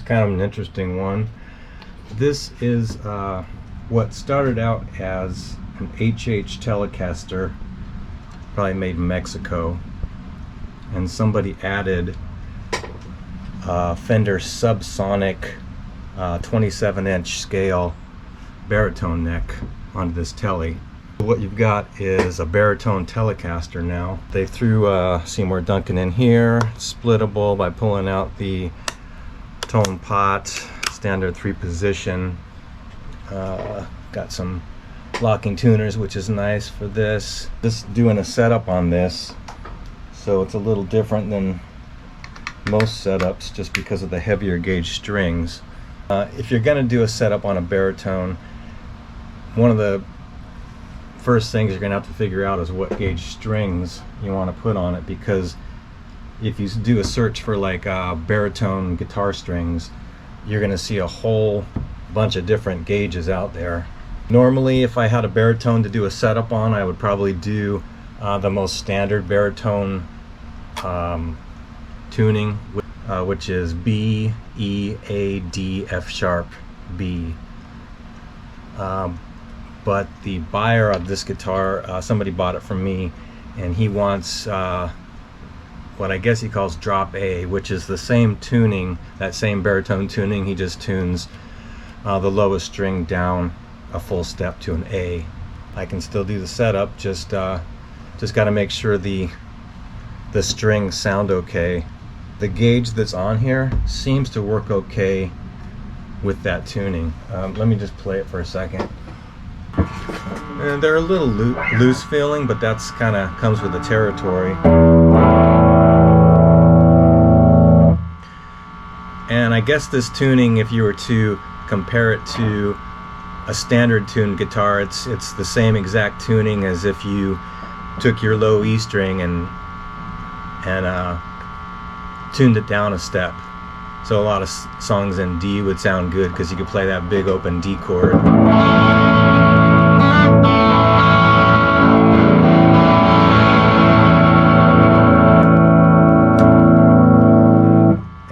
kind of an interesting one. This is what started out as an HH Telecaster, probably made in Mexico, and somebody added Fender subsonic 27-inch scale baritone neck onto this telly. What you've got is a Baritone Telecaster now. They threw Seymour Duncan in here, splittable by pulling out the tone pot, standard 3-position. Got some locking tuners, which is nice for this. Just doing a setup on this, so it's a little different than most setups just because of the heavier gauge strings. If you're going to do a setup on a baritone, one of the first things you're going to have to figure out is what gauge strings you want to put on it, because if you do a search for like baritone guitar strings, you're going to see a whole bunch of different gauges out there. Normally, if I had a baritone to do a setup on, I would probably do the most standard baritone tuning, which is B, E, A, D, F sharp, B. But the buyer of this guitar, somebody bought it from me, and he wants what I guess he calls drop A, which is the same tuning, that same baritone tuning. He just tunes the lowest string down a full step to an A. I can still do the setup, just got to make sure the strings sound okay. The gauge that's on here seems to work okay with that tuning. Let me just play it for a second. And they're a little loose feeling, but that's kind of comes with the territory. And I guess this tuning, if you were to compare it to a standard tuned guitar, it's the same exact tuning as if you took your low E string and tuned it down a step. So a lot of songs in D would sound good because you could play that big open D chord.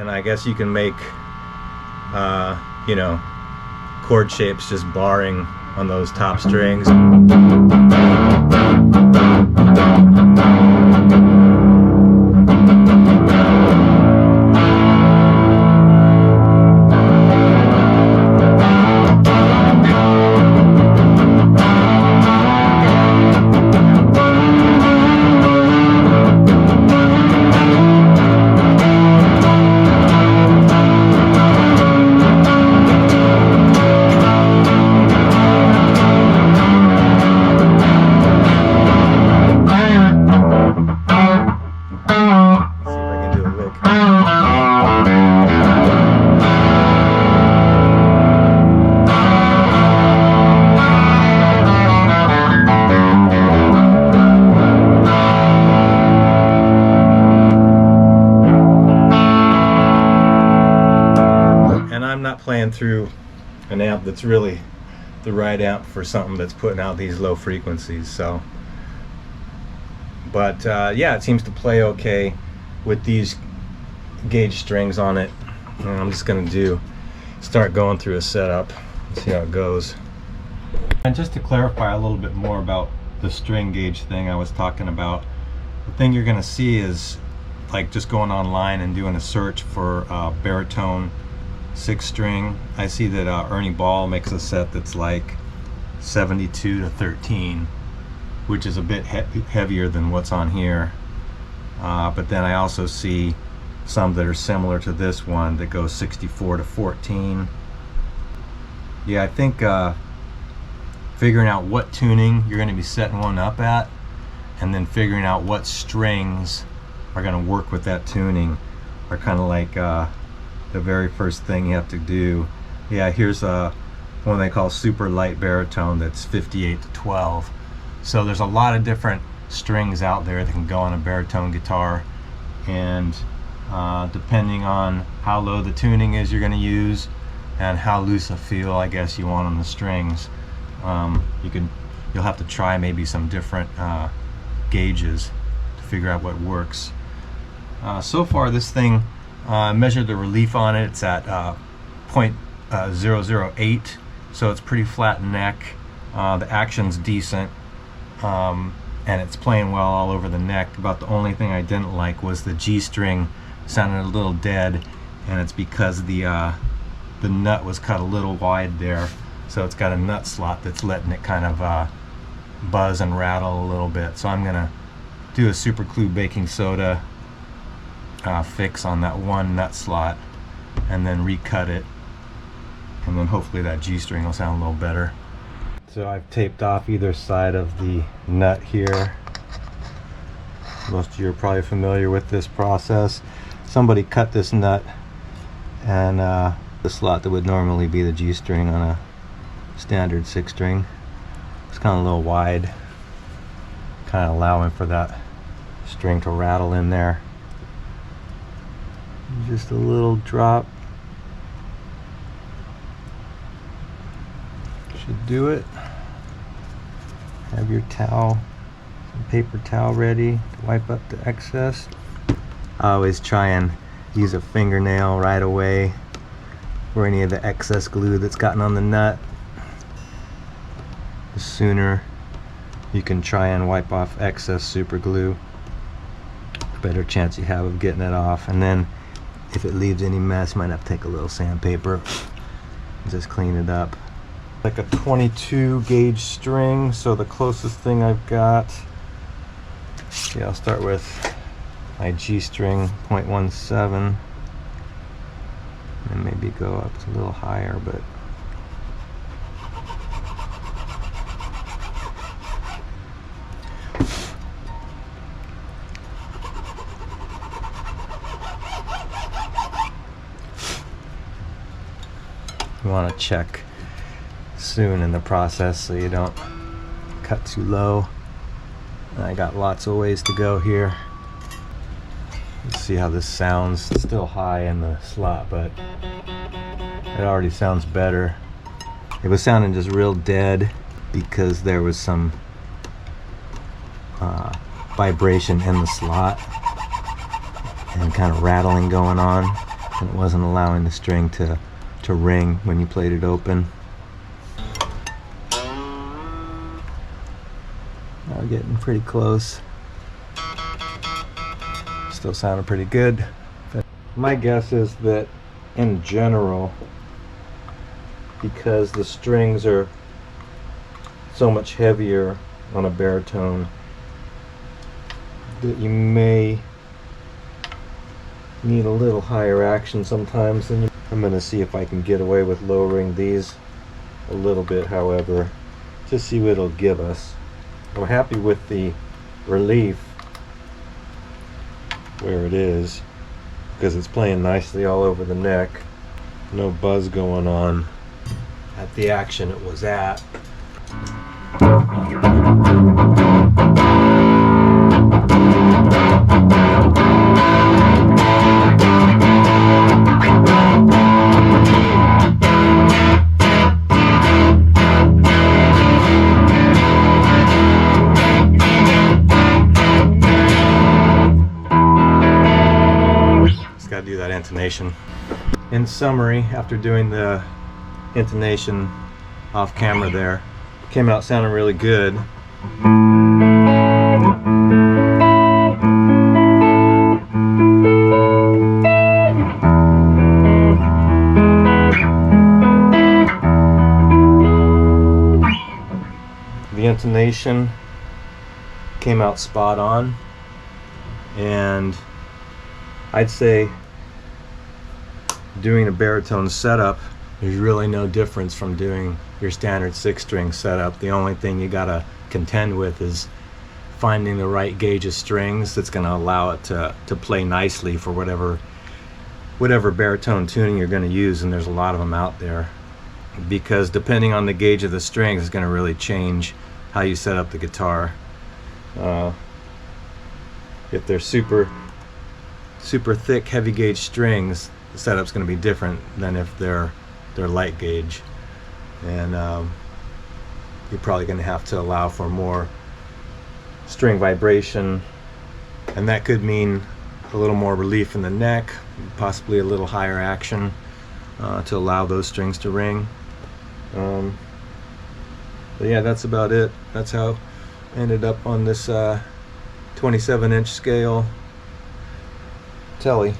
I guess you can make, you know, chord shapes just barring on those top strings. Playing through an amp that's really the right amp for something that's putting out these low frequencies. So, but yeah, it seems to play okay with these gauge strings on it. And I'm just gonna start going through a setup, see how it goes. And just to clarify a little bit more about the string gauge thing I was talking about, the thing you're gonna see is like just going online and doing a search for baritone 6-string. I see that Ernie Ball makes a set that's like 72 to 13, which is a bit heavier than what's on here. But then I also see some that are similar to this one that goes 64 to 14. Yeah, I think figuring out what tuning you're going to be setting one up at, and then figuring out what strings are going to work with that tuning are kind of like the very first thing you have to do. Yeah, here's one they call super light baritone that's 58 to 12. So there's a lot of different strings out there that can go on a baritone guitar, and depending on how low the tuning is you're going to use and how loose a feel I guess you want on the strings, you'll have to try maybe some different gauges to figure out what works. So far this thing Measured the relief on it. It's at 0.008, so it's pretty flat neck. The action's decent, and it's playing well all over the neck. About the only thing I didn't like was the G string sounded a little dead, and it's because the nut was cut a little wide there, so it's got a nut slot that's letting it kind of buzz and rattle a little bit. So I'm gonna do a super glue baking soda fix on that one nut slot and then recut it, and then hopefully that G string will sound a little better. So I've taped off either side of the nut here. Most of you are probably familiar with this process. Somebody cut this nut, and the slot that would normally be the G string on a standard 6-string, it's kind of a little wide, kind of allowing for that string to rattle in there. Just a little drop should do it. Have your towel, some paper towel ready to wipe up the excess. I always try and use a fingernail right away for any of the excess glue that's gotten on the nut. The sooner you can try and wipe off excess super glue, the better chance you have of getting it off. And then if it leaves any mess, you might have to take a little sandpaper and just clean it up. Like a 22 gauge string, so the closest thing I've got, yeah, I'll start with my G string 0.17 and maybe go up a little higher, but you want to check soon in the process so you don't cut too low. And I got lots of ways to go here. Let's see how this sounds. It's still high in the slot, but it already sounds better. It was sounding just real dead because there was some vibration in the slot and kind of rattling going on, and it wasn't allowing the string to ring when you played it open. Now getting pretty close. Still sounding pretty good. My guess is that in general, because the strings are so much heavier on a baritone, that you may need a little higher action sometimes. And I'm going to see if I can get away with lowering these a little bit, however, to see what it'll give us. I'm happy with the relief where it is because it's playing nicely all over the neck. No buzz going on at the action it was at. Do that intonation. In summary, after doing the intonation off camera there, came out sounding really good. The intonation came out spot on, and I'd say doing a baritone setup, there's really no difference from doing your standard 6-string setup. The only thing you gotta contend with is finding the right gauge of strings that's gonna allow it to play nicely for whatever baritone tuning you're gonna use, and there's a lot of them out there. Because depending on the gauge of the strings is gonna really change how you set up the guitar. If they're super thick, heavy gauge strings, the setup's going to be different than if they're light gauge, and you're probably going to have to allow for more string vibration, and that could mean a little more relief in the neck, possibly a little higher action to allow those strings to ring. But yeah, that's about it. That's how I ended up on this 27-inch scale Tele.